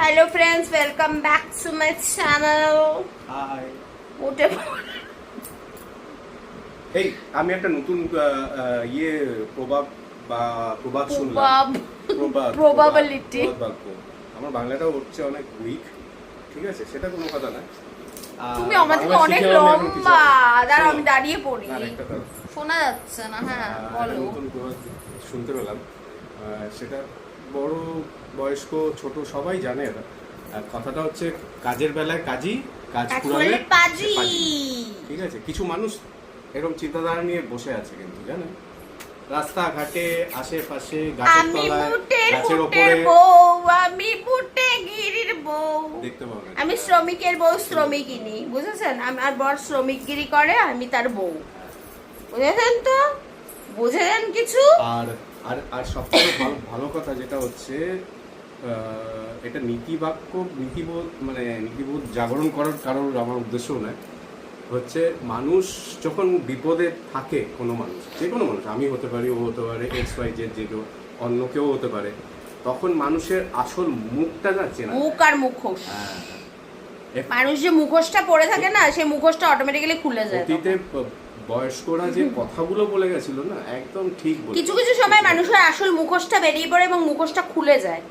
Hello friends, welcome back to my channel. Hi উঠে এই আমি একটা নতুন প্রবাদ শুনলাম। Probability. বাক্য। আমার বাংলাটাও হচ্ছে অনেক উইক, ঠিক আছে, সেটা কোনো কথা না। তুমি আমার থেকে অনেক লম্বা। দাঁড়াও আমি দাঁড়িয়ে পড়ি। শোনা যাচ্ছে না। হ্যাঁ বলো। নতুন প্রবাদ শুনতে পেলাম, সেটা বড় বয়স্ক ছোট সবাই জানে। এটা কথাটা হচ্ছে কাজের বেলায় কাজী, কাজ কুড়ালে পাজি। ঠিক আছে, কিছু মানুষ এরকম চিন্তাধারা নিয়ে বসে আছে কিন্তু জানেন, রাস্তাঘাটে আশেপাশে গাছের তলায় গাছের উপরে আমি বুটে গিরির বউ দেখতে পাবেন। আমি শ্রমিকের বউ, শ্রমিকিনী, বুঝেছেন? আমার বর শ্রমিকগিরি করে, আমি তার বউ, বুঝেছেন তো? বুঝেছেন কিছু? আর আর আর সবথেকে ভালো কথা যেটা হচ্ছে, এটা নীতিবোধ জাগরণ করার কারণ আমার উদ্দেশ্য নয়, হচ্ছে মানুষ যখন বিপদে থাকে, কোনো মানুষ, যে কোনো মানুষ, আমি হতে পারি, ও হতে পারে, XYZ যে কেউ, অন্য কেউ হতে পারে, তখন মানুষের আসল মুখটা না চেনা, মুখ আর মুখোশ। মানুষ যে মুখোশটা পরে থাকে না, সেই মুখোশটা অটোমেটিক্যালি খুলে যায়। অতীতে বয়স্করা যে কথাগুলো বলে গেছিল না, একদম ঠিক বলে। কিছু কিছু সময় মানুষের আসল মুখোশটা বেরিয়ে পড়ে এবং মুখোশটা খুলে যায়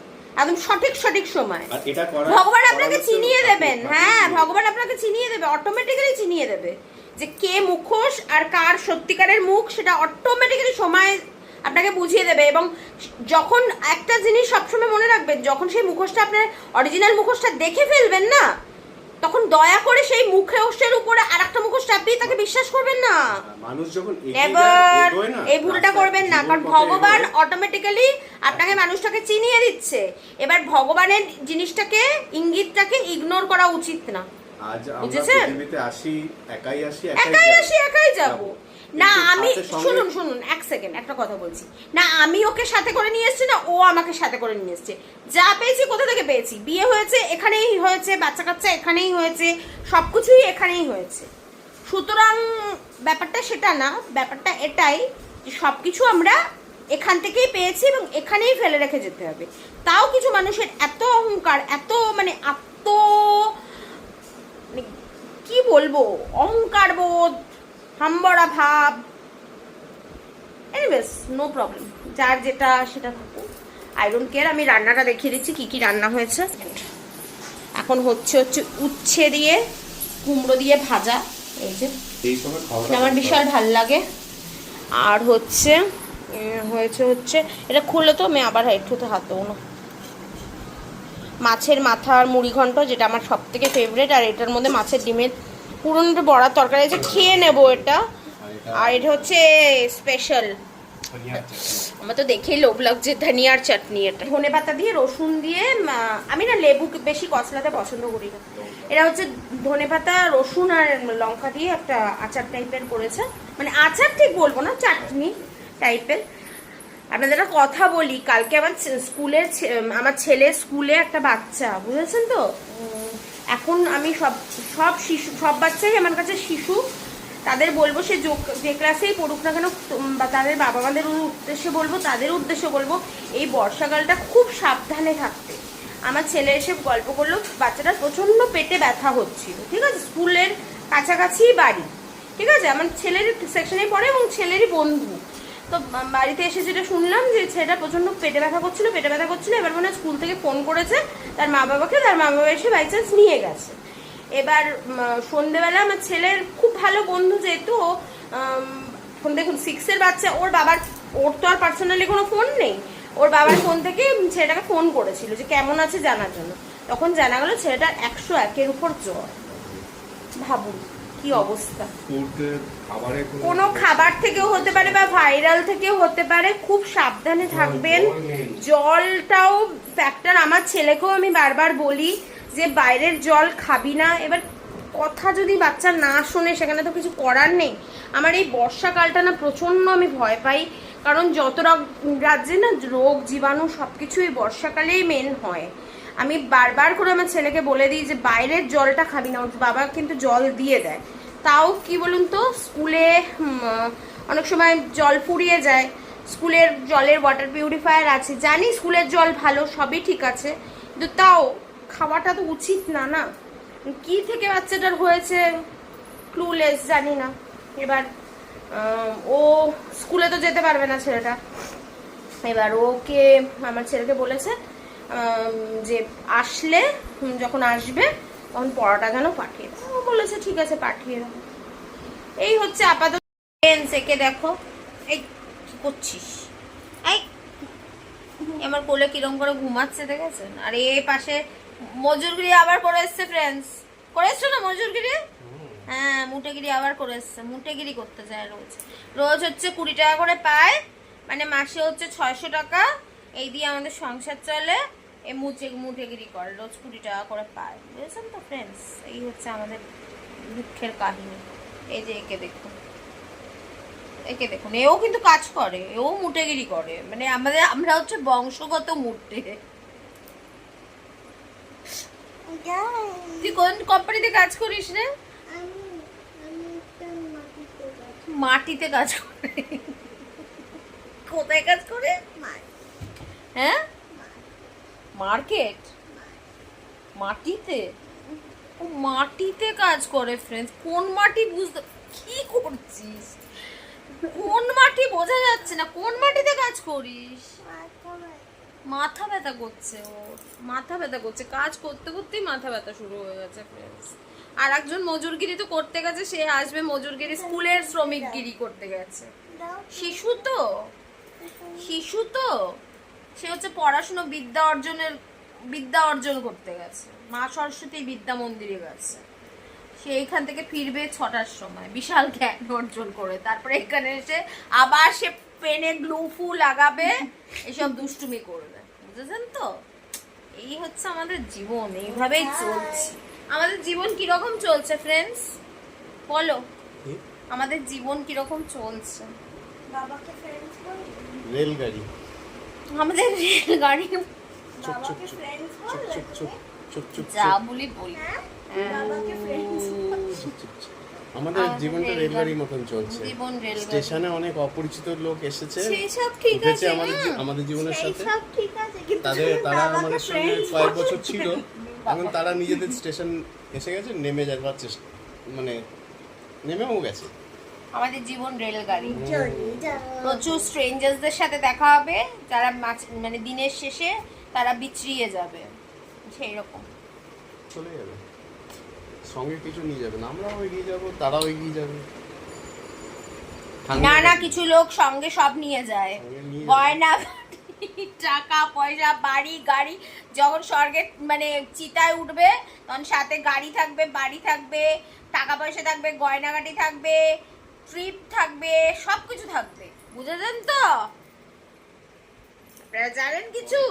একদম সঠিক সময়। আর এটা ভগবান আপনাকে চিনিয়ে দেবেন। হ্যাঁ, ভগবান আপনাকে চিনিয়ে দেবে, অটোমেটিক্যালি চিনিয়ে দেবে যে কে মুখোশ আর কার সত্যিকারের মুখ, সেটা অটোমেটিক্যালি সময় আপনাকে বুঝিয়ে দেবে। এবং যখন একটা জিনিস সবসময় মনে রাখবেন, যখন সেই মুখোশটা আপনার অরিজিনাল মুখোশটা দেখে ফেলবেন না, তখন দয়া করে সেই মুখোশের উপরে আরেকটা মুখোশ চাপিয়ে তাকে বিশ্বাস করবেন না। মানুষ যখন এবার এই ভুলটা করবেন না, কারণ ভগবান অটোমেটিক্যালি আপনাকে মানুষটাকে চিনিয়ে দিচ্ছে। এবার ভগবানের জিনিসটাকে, ইঙ্গিতটাকে ইগনোর করা উচিত না। আজ আমরা পৃথিবীতে আসি, একাই যাব না। আমি শুনুন এক সেকেন্ড, একটা কথা বলছি না। আমি ওকে সাথে করে নিয়ে এসেছি না, ও আমাকে সাথে করে নিয়ে এসেছে। যা পেয়েছি কোথা থেকে পেয়েছি? বিয়ে হয়েছে এখানেই হয়েছে, বাচ্চা কাচ্চা এখানেই হয়েছে, সবকিছুই এখানেই হয়েছে। সুতরাং ব্যাপারটা সেটা না, ব্যাপারটা এটাই যে সবকিছু আমরা এখান থেকেই পেয়েছি এবং এখানেই ফেলে রেখে যেতে হবে। তাও কিছু মানুষের এত অহংকার, এত কি বলবো, অহংকার বোধ, হাম্বড়া ভাব। এনিওয়েজ, নো প্রবলেম, যার যেটা সেটা থাকুক, আই ডোন্ট কেয়ার। আমি রান্নাটা দেখিয়ে দিচ্ছি কি কি রান্না হয়েছে। এখন হচ্ছে উচ্ছে দিয়ে কুমড়ো দিয়ে ভাজা, এই যে আমার বিশাল ভাল লাগে। আর হচ্ছে এটা খুলে তো আমি আবার একটুতে হাত দেবো না। মাছের মাথা আর মুড়ি ঘন্ট, যেটা আমার সব থেকে ফেভারিট। আর এটার মধ্যে মাছের ডিমের পুরনো বড়ার তরকারি আছে, খেয়ে নেবো এটা। আর এটা হচ্ছে স্পেশাল, আমার তো দেখেই লোভ লাগছে, ধনিয়ার চাটনি। এটা ধনে পাতা দিয়ে, রসুন দিয়ে, আমি না লেবু বেশি কচলাতে পছন্দ করি না। এটা হচ্ছে ধনে পাতা, রসুন আর লঙ্কা দিয়ে একটা আচার টাইপের করেছে, মানে আচার ঠিক বলবো না, চাটনি টাইপের। আপনাদের একটা কথা বলি, কালকে আমার ছেলের স্কুলে একটা বাচ্চা, বুঝেছেন তো? এখন আমি সব বাচ্চাই আমার কাছে শিশু। তাদের বলবো, সে যে ক্লাসেই পড়ুক না কেন, বা তাদের বাবা মাদের উদ্দেশ্যে বলবো, তাদের উদ্দেশ্যে বলবো, এই বর্ষাকালটা খুব সাবধানে থাকতে। আমার ছেলে এসে গল্প করলো, বাচ্চাটার প্রচণ্ড পেটে ব্যথা হচ্ছিল, ঠিক আছে, স্কুলের কাছাকাছি বাড়ি, ঠিক আছে, আমার ছেলের সেকশনে পড়ে এবং ছেলেরই বন্ধু। তো বাড়িতে এসে যেটা শুনলাম যে ছেলেটা প্রচণ্ড পেটে ব্যথা করছিল। এবার মনে হয় স্কুল থেকে ফোন করেছে তার মা বাবাকে, তার মা বাবা এসে বাই চান্স নিয়ে গেছে। এবার সন্ধেবেলা আমার ছেলের খুব ভালো বন্ধু, যেহেতু দেখুন 6-এর বাচ্চা, ওর তো আর পার্সোনালি কোনো ফোন নেই, ওর বাবার ফোন থেকে ছেলেটাকে ফোন করেছিল যে কেমন আছে জানার জন্য। তখন জানা গেল ছেলেটার 101-এর উপর জ্বর। ভাবুন কি অবস্থা। কোনো খাবার থেকেও হতে পারে বা ভাইরাল থেকেও হতে পারে, খুব সাবধানে থাকবেন। জলটাও ফ্যাক্টর। আমার ছেলেকেও আমি বারবার বলি যে বাইরের জল খাবি না। এবার কথা যদি বাচ্চা না শোনে, সেখানে তো কিছু করার নেই। আমার এই বর্ষাকালটা না প্রচণ্ড আমি ভয় পাই, কারণ যত রাজ্যে না রোগ জীবাণু সব কিছুই বর্ষাকালেই মেন হয়। আমি বারবার করে আমার ছেলেকে বলে দিই যে বাইরের জলটা খাবি না। ওর বাবা কিন্তু জল দিয়ে দেয়, তাও কি বলুন তো, স্কুলে অনেক সময় জল ফুরিয়ে যায়। স্কুলের জলের ওয়াটার পিউরিফায়ার আছে, জানি স্কুলের জল ভালো, সবই ঠিক আছে, কিন্তু তাও খাওয়াটা তো উচিত না না, কি থেকে বাচ্চাটার হয়েছে ক্লুলেস জানি না। এবার ও স্কুলে তো যেতে পারবে না ছেলেটা, এবার ওকে আমার ছেলেকে বলেছে যে আসলে যখন আসবে তখন পড়াটা যেন পাঠিয়ে দেবো। ও বলেছে ঠিক আছে পাঠিয়ে দেবো। এই হচ্ছে আপাতত। একে দেখো, এই কি করছিস, এই আমার কোলে কিরম করে ঘুমাচ্ছে দেখেছেন। আর এই পাশে মজুরগিরি আবার করে এসছে ফ্রেন্ডস, করে এসছো না মজুরগিরি? হ্যাঁ মুটেগিরি আবার করে এসছে, মুটেগিরি করতে যায় রোজ। রোজ হচ্ছে 20 টাকা করে পায়, মানে মাসে হচ্ছে 600 টাকা, এই দিয়ে আমাদের সংসার চলে। এই মুটেগিরি করে, রোজ 20 টাকা করে পায়, বুঝেছেন তো ফ্রেন্ডস? এই হচ্ছে আমাদের দুঃখের কাহিনী। এই যে একে দেখুন, একে দেখুন, এও কিন্তু কাজ করে, এও মুটেগিরি করে, মানে আমরা হচ্ছে বংশগত মুটে। তুই কোন কোম্পানিতে কাজ করিস রে? মাটিতে কাজ করে। কোথায় কাজ করে? হ্যাঁ মার্কেট, মাটিতে, ও মাটিতে কাজ করে ফ্রেন্ডস। কোন মাটি বুঝতে, কি করছিস, কোন মাটি বোঝা যাচ্ছে না, কোন মাটিতে কাজ করিস? মাথা ব্যথা করছে, ওর মাথা ব্যথা করছে, কাজ করতে করতেই মাথা ব্যথা শুরু হয়ে গেছে ফ্রেন্ডস। আর একজন মজুরগিরি তো করতে গেছে, সে আসবে মজুরগিরি, স্কুলের শ্রমিকগিরি করতে গেছে। শিশু তো, শিশু তো, সে হচ্ছে পড়াশুনো বিদ্যা অর্জন করতে গেছে, মা সরস্বতী বিদ্যা মন্দিরে গেছে। সে এইখান থেকে ফিরবে 6টার সময় বিশাল জ্ঞান অর্জন করে, তারপরে এখানে এসে আবার সে পেনে গ্লু ফু লাগাবে, এসব দুষ্টুমি করবে, বুঝেছেন তো? এই হচ্ছে আমাদের জীবন, এইভাবেই চলছে আমাদের জীবন। কিরকম চলছে ফ্রেন্ডস বলো, আমাদের জীবন কিরকম চলছে? বাবাকে ফ্রেন্ডস বল, রেলগাড়ি, আমাদের রেলগাড়ি, বাবাকে ফ্রেন্ডস বল, যা বলি বলি। বাবাকে ফ্রেন্ডস বল। আমাদের জীবনটা রেলগাড়ির মতন চলছে। জীবন রেলগাড়ি, স্টেশনে অনেক অপরিচিত লোক এসেছে, সেসব ঠিক উঠেছে আছে, আমাদের জীবনের সাথে। সব ঠিক আছে, কিন্তু তারা আমাদের সঙ্গে কয়েক বছর ছিল, এখন তারা নিজেদের স্টেশন এসে গেছে, নেমে যাবার চেষ্টা, মানে নেমেও গেছে। আমাদের জীবন রেলগাড়ি। প্রচুর স্ট্রেঞ্জার্সদের সাথে দেখা হবে, যারা মানে দিনের শেষে তারা বিছড়িয়ে যাবে, সেই রকম চলে যাবে, সঙ্গে কিছু নিয়ে যাবে না, আমরাও এগিয়ে যাবো, তারাও এগিয়ে যাবে। না না, কিছু লোক সঙ্গে সব নিয়ে যায়, গয়না টাকা পয়সা বাড়ি গাড়ি। যখন স্বর্গের মানে চিতায় উঠবে তখন সাথে গাড়ি থাকবে, বাড়ি থাকবে, টাকা পয়সা থাকবে, গয়নাগাটি থাকবে, ট্রিপ থাকবে, সবকিছু থাকবে, বুঝেছেন তো? আপনারা জানেন কিছু?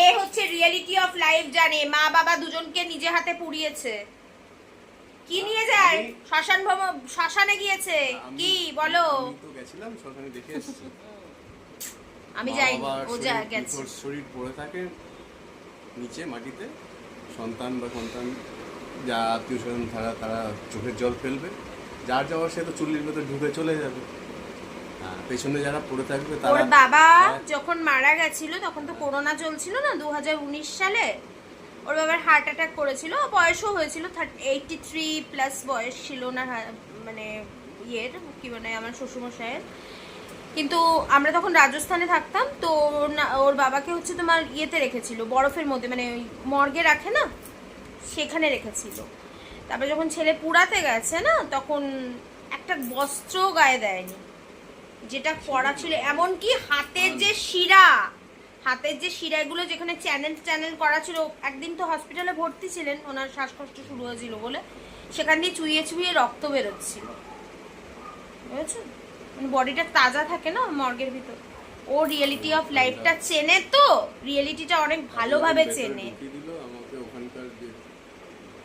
এ হচ্ছে রিয়েলিটি অফ লাইফ, জানে। মা বাবা দুজনকে নিজে হাতে পুড়িয়েছে। কি নিয়ে যায়? শ্মশানে গিয়েছে। কি বলো? আমি তো গেছিলাম শ্মশানে, দেখে এসেছি। আমি যাইনি, ও যা গেছে। শরীর পড়ে থাকে নিচে মাটিতে, সন্তান যা আত্মীয় স্বজন তারা চোখের জল ফেলবে, যার যাওয়ার সে তো চুল্লির ভেতর ঢুকে চলে যাবে। পেছনে যারা পড়ে থাকবে তারা। ওর বাবা যখন মারা গেছিল তখন তো করোনা চলছিল না, 2019 সালে। ওর বাবার হার্ট অ্যাটাক করেছিল, বয়সও হয়েছিল 83 প্লাস বয়স ছিল না, মানে ইয়ের কি মানে আমার শ্বশুরমশাইয়ের। কিন্তু আমরা তখন রাজস্থানে থাকতাম, তো ওর বাবাকে হচ্ছে তোমার ইয়েতে রেখেছিল, বরফের মধ্যে, মানে ওই মর্গে রাখে না, সেখানে রেখেছিল। তারপরে যখন ছেলে পুড়াতে গেছে না, তখন একটা বস্ত্র গায়ে দেয়নি, যেটা পরা ছিল। এমনকি হাতের যে শিরাগুলো যেখানে চ্যানেল করা ছিল, একদিন তো হসপিটালে ভর্তি ছিলেন, ওনার শ্বাসকষ্ট শুরু হয়েছিল বলে, সেখান দিয়ে চুইয়ে রক্ত বেরোচ্ছিল, বুঝেছো? মানে বডিটা তাজা থাকে না মর্গের ভিতর। ও রিয়েলিটি অফ লাইফটা চেনে, তো রিয়েলিটিটা অনেক ভালোভাবে চেনে। আমাকে ওখানকার যে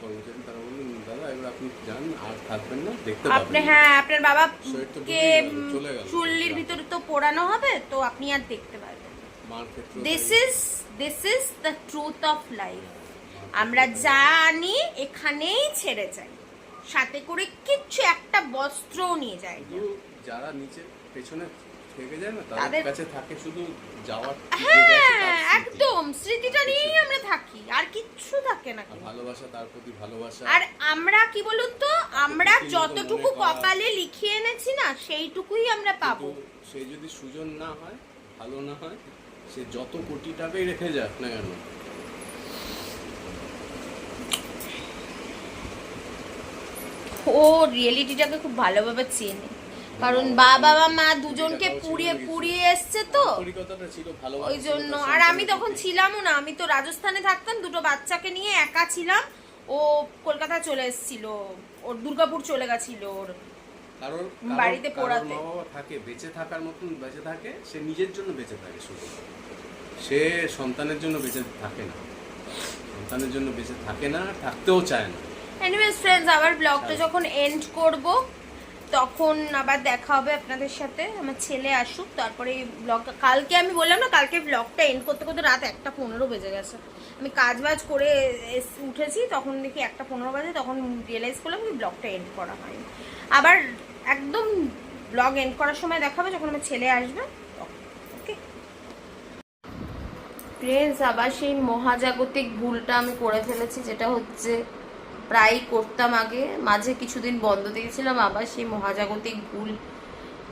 কর্মচারী তারা বললেন, দাদা এবার আপনি যান, আর থাকবেন না, দেখতে আপনি, পাবেন। হ্যাঁ আপনার বাবাকে চলে গেল, চুল্লির ভিতরে তো পোড়ানো হবে, তো আপনি আর দেখতে পারবেন। This is the truth of life. আমরা জানি এখানেই ছেড়ে যাই, সাথে করে কিচ্ছু একটা বস্ত্রও নিয়ে যায় না। যারা নিচে পেছনে থেকে যায় না, তাদের কাছে থাকে শুধু যাওয়ার। হ্যাঁ একদম, স্মৃতিটা নিয়েই আমরা থাকি, আর কেনা কিনি। ভালোবাসা, তার প্রতি ভালোবাসা। আর আমরা কি বলুন তো, আমরা কিন্তু যতটুকু মনে করা- কপালে লিখিয়ে এনেছি না সেইটুকুই আমরা পাবো। কিন্তু সে যদি সুজন না হয়, ভালো না হয়, সে যত কোটি টাকাই রেখে যাক না কেন, ও রিয়েলিটিটাকে খুব ভালোভাবে চেনে, কারণ বাবা মা দুজনকে পুড়িয়ে পুড়িয়ে এসছে তো, আন্তরিকতাটা ছিল, ভালোবাসা ওই ছিল জন্য। তার আর আমি সন্তানের তখন প্রতি। ছিলামও না, আমি তো রাজস্থানে থাকতাম, দুটো বাচ্চাকে নিয়ে একা ছিলাম। ও কলকাতায় চলে এসেছিল, ওর দুর্গাপুর চলে গেছিল ওর কারোর বাড়িতে কারোর পড়াতে। মা বাবা থাকে, বেঁচে থাকার মতন বেঁচে থাকে, সে নিজের জন্য বেঁচে থাকে শুধু, সে সন্তানের জন্য বেঁচে থাকে না, সন্তানের জন্য বেঁচে থাকে না, থাকতেও চায় না। এনিওয়েজ ফ্রেন্ডস, আবার ব্লগটা যখন এন্ড করব তখন আবার দেখা হবে আপনাদের সাথে। আমার ছেলে আসুক, তারপরে এই ব্লগটা, কালকে আমি বললাম না, কালকে ব্লগটা এন্ড করতে করতে রাত 1:15 বেজে গেছে। আমি কাজ বাজ করে উঠেছি, তখন দেখি 1:15 বাজে, তখন রিয়েলাইজ করলাম যে ব্লগটা এন্ড করা হয়নি। আবার একদম ব্লগ এন্ড করার সময় দেখা হবে যখন আমার ছেলে আসবে। ওকে ফ্রেন্ডস, আবার সেই মহাজাগতিক ভুলটা আমি করে ফেলেছি, যেটা হচ্ছে প্রায় করতাম আগে, মাঝে কিছুদিন বন্ধ দিয়েছিলাম, আবার সেই মহাজাগতিক ভুল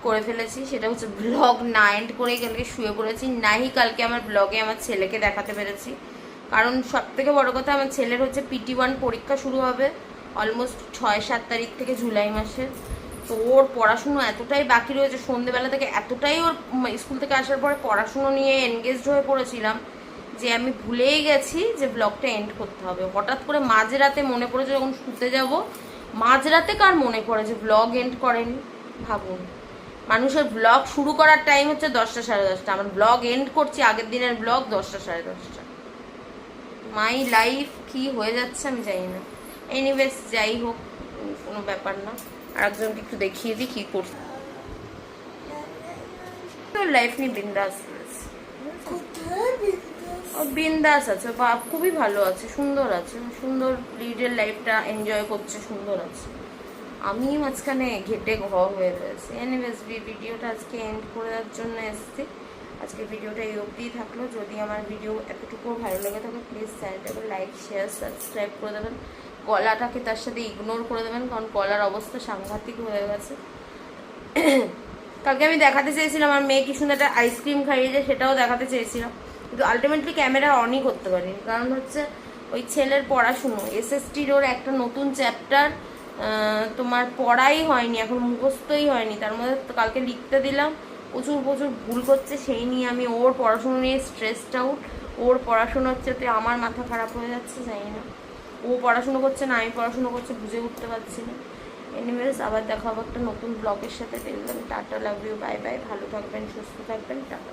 করে ফেলেছি। সেটা হচ্ছে ব্লগ না এন্ড করে কালকে শুয়ে পড়েছি। নাই কালকে আমার ব্লগে আমার ছেলেকে দেখাতে পেরেছি, কারণ সব থেকে বড় কথা, আমার ছেলের হচ্ছে PT1 পরীক্ষা শুরু হবে অলমোস্ট 6-7 তারিখ থেকে, জুলাই মাসের। তো ওর পড়াশুনো এতটাই বাকি রয়েছে, সন্ধ্যেবেলা থেকে এতটাই ওর স্কুল থেকে আসার পরে পড়াশুনো নিয়ে এনগেজড হয়ে পড়েছিলাম যে আমি ভুলেই গেছি যে ব্লগটা এন্ড করতে হবে। হঠাৎ করে মাঝরাতে মনে পড়েছে, যখন শুতে যাব মাঝরাতে কার মনে পড়ে যে ব্লগ এন্ড করেনি? ভাবুন, মানুষের ব্লগ শুরু করার টাইম হচ্ছে 10টা 10:30, আমার ব্লগ এন্ড করছি আগের দিনের ব্লগ 10টা 10:30। মাই লাইফ কি হয়ে যাচ্ছে আমি জানি না। এনিওয়েজ, যাই হোক, কোনো ব্যাপার না। আরেকজনকে একটু দেখিয়ে দিই কি করছে। তোর লাইফ নিয়ে বিন্দাস রয়েছে, ও বিন্দাস আছে, বা খুবই ভালো আছে, সুন্দর আছে, সুন্দর লিডের লাইফটা এনজয় করছে, সুন্দর আছে। আমি মাঝখানে ঘেটে ঘ হয়ে রয়েছে। এনিওয়েজ, ভিডিওটা আজকে এন্ড করে দেওয়ার জন্য এসেছি। আজকে ভিডিওটা এই অবধিই থাকলো। যদি আমার ভিডিও এতটুকু ভালো লেগে থাকে, প্লিজ চ্যানেলটাকে লাইক, শেয়ার, সাবস্ক্রাইব করে দেবেন। গলাটাকে তার সাথে ইগনোর করে দেবেন, কারণ গলার অবস্থা সাংঘাতিক হয়ে গেছে। কালকে আমি দেখাতে চেয়েছিলাম আমার মেয়ে কি সুন্দর একটা আইসক্রিম খাইয়েছে, সেটাও দেখাতে চেয়েছিলাম, কিন্তু আলটিমেটলি ক্যামেরা অনই করতে পারিনি। কারণ হচ্ছে ওই ছেলের পড়াশুনো, SSTর ওর একটা নতুন চ্যাপ্টার তোমার পড়াই হয়নি, এখন মুখস্থই হয়নি, তার মধ্যে কালকে লিখতে দিলাম, প্রচুর প্রচুর ভুল করছে। সেই নিয়ে আমি ওর পড়াশুনো নিয়ে স্ট্রেসড আউট। ওর পড়াশুনো হচ্ছে তো আমার মাথা খারাপ হয়ে যাচ্ছে, জানি না ও পড়াশুনো করছে না আমি পড়াশুনো করছি, বুঝে উঠতে পারছি না। এনিওয়েজ, আবার দেখা হবে একটা নতুন ব্লগের সাথে। Tata, love you, bye bye, ভালো থাকবেন, সুস্থ থাকবেন, টাটা।